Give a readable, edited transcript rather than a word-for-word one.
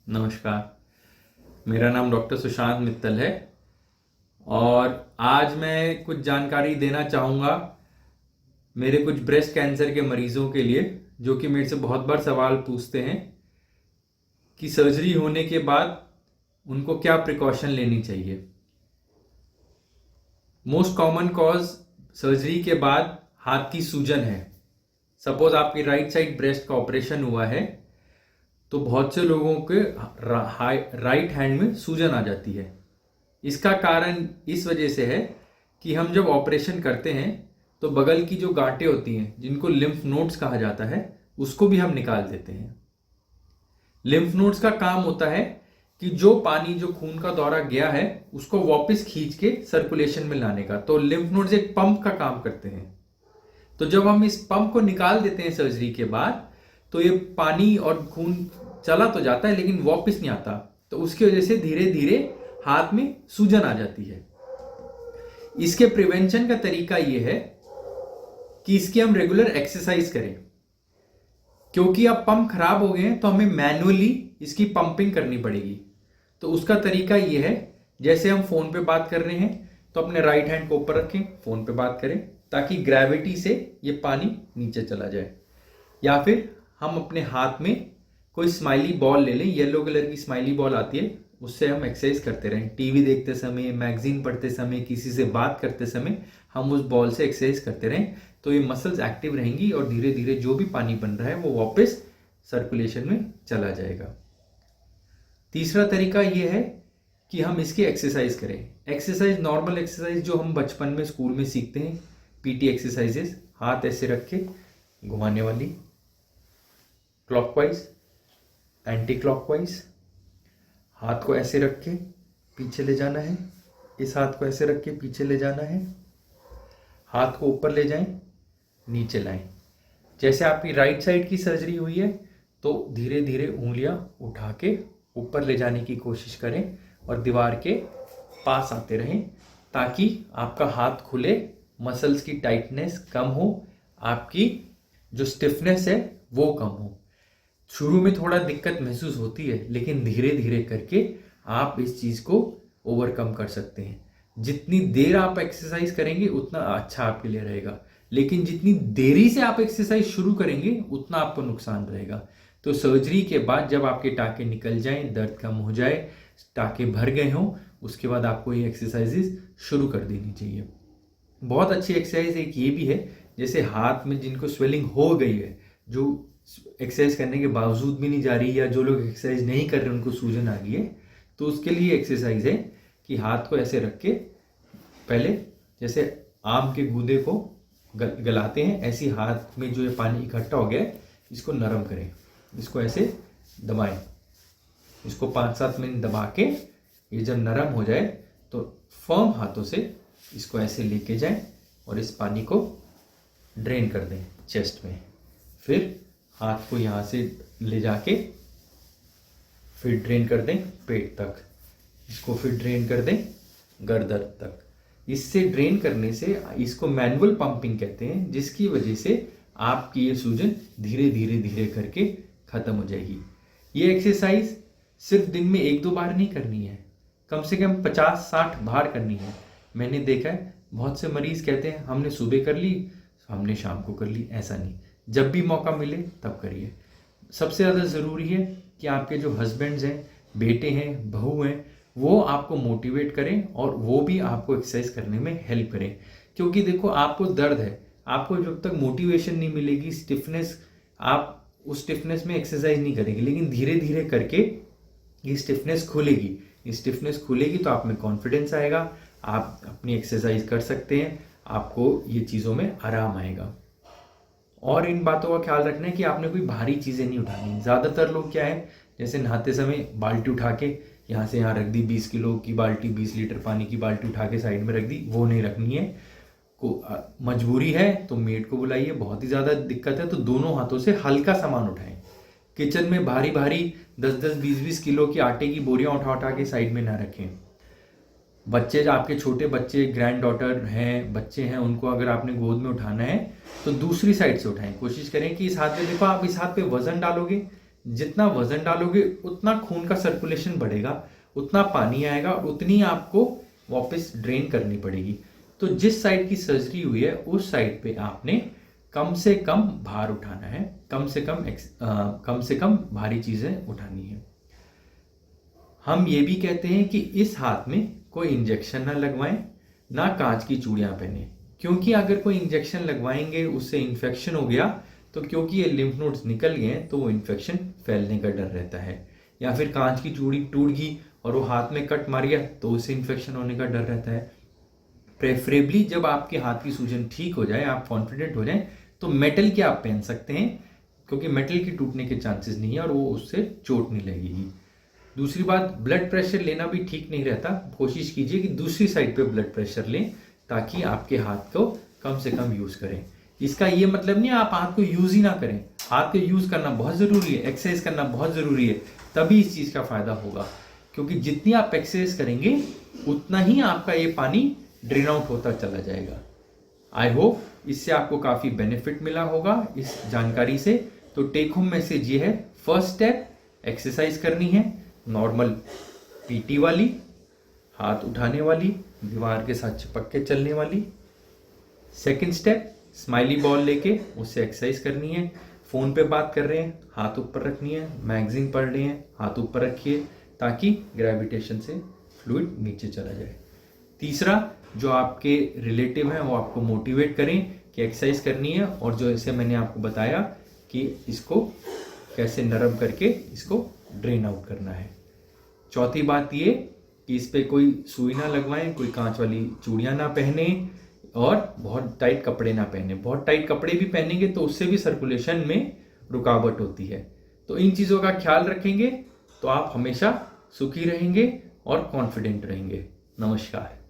नमस्कार। मेरा नाम डॉक्टर सुशांत मित्तल है और आज मैं कुछ जानकारी देना चाहूँगा मेरे कुछ ब्रेस्ट कैंसर के मरीजों के लिए, जो कि मेरे से बहुत बार सवाल पूछते हैं कि सर्जरी होने के बाद उनको क्या प्रिकॉशन लेनी चाहिए। मोस्ट कॉमन कॉज सर्जरी के बाद हाथ की सूजन है। सपोज आपकी राइट साइड ब्रेस्ट का ऑपरेशन हुआ है तो बहुत से लोगों के राइट हैंड में सूजन आ जाती है। इसका कारण इस वजह से है कि हम जब ऑपरेशन करते हैं तो बगल की जो गांठें होती हैं, जिनको लिम्फ नोड्स कहा जाता है, उसको भी हम निकाल देते हैं। लिम्फ नोड्स का काम होता है कि जो पानी जो खून का दौरा गया है उसको वापस खींच के सर्कुलेशन में लाने का। तो लिम्फ नोड्स एक पंप का काम करते हैं। तो जब हम इस पंप को निकाल देते हैं सर्जरी के बाद, तो ये पानी और खून चला तो जाता है लेकिन वापस नहीं आता। तो उसकी वजह से धीरे धीरे हाथ में सूजन आ जाती है। इसके प्रिवेंशन का तरीका ये है कि इसकी हम रेगुलर एक्सरसाइज करें, क्योंकि अब पंप खराब हो गए हैं तो हमें मैनुअली इसकी पंपिंग करनी पड़ेगी। तो उसका तरीका ये है, जैसे हम फोन पे बात कर रहे हैं तो अपने राइट हैंड को ऊपर रखें, फोन पे बात करें, ताकि ग्रेविटी से ये पानी नीचे चला जाए। या फिर हम अपने हाथ में कोई स्माइली बॉल ले लें, येलो कलर की स्माइली बॉल आती है, उससे हम एक्सरसाइज करते रहें। टीवी देखते समय, मैगजीन पढ़ते समय, किसी से बात करते समय हम उस बॉल से एक्सरसाइज करते रहें, तो ये मसल्स एक्टिव रहेंगी और धीरे धीरे जो भी पानी बन रहा है वो वापस सर्कुलेशन में चला जाएगा। तीसरा तरीका ये है कि हम इसकी एक्सरसाइज करें। एक्सरसाइज, नॉर्मल एक्सरसाइज जो हम बचपन में स्कूल में सीखते हैं, पीटी एक्सरसाइजेस, हाथ ऐसे रख के घुमाने वाली, क्लॉकवाइज, एंटी क्लॉकवाइज, हाथ को ऐसे रख के पीछे ले जाना है, इस हाथ को ऐसे रख के पीछे ले जाना है, हाथ को ऊपर ले जाएं, नीचे लाएं। जैसे आपकी राइट साइड की सर्जरी हुई है तो धीरे धीरे उंगलियां उठा के ऊपर ले जाने की कोशिश करें और दीवार के पास आते रहें, ताकि आपका हाथ खुले, मसल्स की टाइटनेस कम हो, आपकी जो स्टिफनेस है वो कम हो। शुरू में थोड़ा दिक्कत महसूस होती है, लेकिन धीरे धीरे करके आप इस चीज को ओवरकम कर सकते हैं। जितनी देर आप एक्सरसाइज करेंगे उतना अच्छा आपके लिए रहेगा, लेकिन जितनी देरी से आप एक्सरसाइज शुरू करेंगे उतना आपको नुकसान रहेगा। तो सर्जरी के बाद जब आपके टाके निकल जाएं, दर्द कम हो जाए, टाके भर गए हों, उसके बाद आपको ये एक्सरसाइजेस शुरू कर देनी चाहिए। बहुत अच्छी एक्सरसाइज एक ये भी है, जैसे हाथ में जिनको स्वेलिंग हो गई है, जो एक्सरसाइज करने के बावजूद भी नहीं जा रही, या जो लोग एक्सरसाइज नहीं कर रहे उनको सूजन आ गई है, तो उसके लिए एक्सरसाइज है कि हाथ को ऐसे रख के पहले जैसे आम के गूदे को गलाते हैं, ऐसी हाथ में जो ये पानी इकट्ठा हो गया है इसको नरम करें, इसको ऐसे दबाएं, इसको 5-7 मिनट दबा के ये जब नरम हो जाए तो फर्म हाथों से इसको ऐसे लेके जाएं और इस पानी को ड्रेन कर दें चेस्ट में। फिर हाथ को यहाँ से ले जाके फिर ड्रेन कर दें पेट तक, इसको फिर ड्रेन कर दें गर्दन तक। इससे ड्रेन करने से, इसको मैनुअल पंपिंग कहते हैं, जिसकी वजह से आपकी ये सूजन धीरे धीरे धीरे करके खत्म हो जाएगी। ये एक्सरसाइज सिर्फ दिन में 1-2 बार नहीं करनी है, कम से कम 50-60 बार करनी है। मैंने देखा है बहुत से मरीज कहते हैं हमने सुबह कर ली, हमने शाम को कर ली। ऐसा नहीं, जब भी मौका मिले तब करिए। सबसे ज़्यादा ज़रूरी है कि आपके जो हस्बैंड्स हैं, बेटे हैं, बहू हैं, वो आपको मोटिवेट करें और वो भी आपको एक्सरसाइज करने में हेल्प करें। क्योंकि देखो, आपको दर्द है, आपको जब तक मोटिवेशन नहीं मिलेगी, स्टिफनेस, आप उस स्टिफनेस में एक्सरसाइज नहीं करेंगे, लेकिन धीरे धीरे करके ये स्टिफनेस खुलेगी। ये स्टिफनेस खुलेगी तो आप में कॉन्फिडेंस आएगा, आप अपनी एक्सरसाइज कर सकते हैं, आपको ये चीज़ों में आराम आएगा। और इन बातों का ख्याल रखना है कि आपने कोई भारी चीज़ें नहीं उठानी। ज़्यादातर लोग क्या है, जैसे नहाते समय बाल्टी उठा के यहाँ से यहाँ रख दी, 20 किलो की बाल्टी, 20 लीटर पानी की बाल्टी उठा के साइड में रख दी, वो नहीं रखनी है। मजबूरी है तो मेड को बुलाइए, बहुत ही ज़्यादा दिक्कत है तो दोनों हाथों से हल्का सामान उठाएं। किचन में भारी भारी 10-10, 20-20 किलो की आटे की बोरियां उठा उठा के साइड में ना रखें। बच्चे, जो आपके छोटे बच्चे, ग्रैंड डॉटर हैं, बच्चे हैं, उनको अगर आपने गोद में उठाना है तो दूसरी साइड से उठाएं। कोशिश करें कि इस हाथ पे, देखो आप इस हाथ पे वजन डालोगे, जितना वजन डालोगे उतना खून का सर्कुलेशन बढ़ेगा, उतना पानी आएगा और उतनी आपको वापस ड्रेन करनी पड़ेगी। तो जिस साइड की सर्जरी हुई है उस साइड पे आपने कम से कम भार उठाना है, कम से कम भारी चीजें उठानी है। हम ये भी कहते हैं कि इस हाथ में कोई इंजेक्शन ना लगवाएं, ना कांच की चूड़ियां पहने, क्योंकि अगर कोई इंजेक्शन लगवाएंगे उससे इन्फेक्शन हो गया तो क्योंकि ये लिम्फ नोड्स निकल गए हैं तो वो इन्फेक्शन फैलने का डर रहता है। या फिर कांच की चूड़ी टूट गई और वो हाथ में कट मार गया तो उससे इन्फेक्शन होने का डर रहता है। प्रेफरेबली जब आपके हाथ की सूजन ठीक हो जाए, आप कॉन्फिडेंट हो जाए, तो मेटल के आप पहन सकते हैं, क्योंकि मेटल के टूटने के चांसेस नहीं है और वो उससे चोट नहीं लगेगी। दूसरी बात, ब्लड प्रेशर लेना भी ठीक नहीं रहता। कोशिश कीजिए कि दूसरी साइड पे ब्लड प्रेशर लें ताकि आपके हाथ को कम से कम यूज करें। इसका ये मतलब नहीं आप हाथ को यूज ही ना करें, हाथ को यूज करना बहुत जरूरी है, एक्सरसाइज करना बहुत जरूरी है, तभी इस चीज का फायदा होगा। क्योंकि जितनी आप एक्सरसाइज करेंगे उतना ही आपका ये पानी ड्रेन आउट होता चला जाएगा। आई होप इससे आपको काफी बेनिफिट मिला होगा इस जानकारी से। तो टेक होम मैसेज ये है, फर्स्ट स्टेप एक्सरसाइज करनी है, नॉर्मल पीटी वाली, हाथ उठाने वाली, दीवार के साथ चिपक के चलने वाली। सेकंड स्टेप, स्माइली बॉल लेके उससे एक्सरसाइज करनी है। फोन पे बात कर रहे हैं, हाथ ऊपर रखनी है, मैगजीन पढ़ रहे हैं, हाथ ऊपर रखिए ताकि ग्रेविटेशन से फ्लूइड नीचे चला जाए। तीसरा, जो आपके रिलेटिव हैं वो आपको मोटिवेट करें कि एक्सरसाइज करनी है, और जो इसे मैंने आपको बताया कि इसको कैसे नरम करके इसको ड्रेन आउट करना है। चौथी बात ये कि इस पे कोई सुई ना लगवाएं, कोई कांच वाली चूड़ियां ना पहने और बहुत टाइट कपड़े ना पहने। बहुत टाइट कपड़े भी पहनेंगे तो उससे भी सर्कुलेशन में रुकावट होती है। तो इन चीज़ों का ख्याल रखेंगे तो आप हमेशा सुखी रहेंगे और कॉन्फिडेंट रहेंगे। नमस्कार।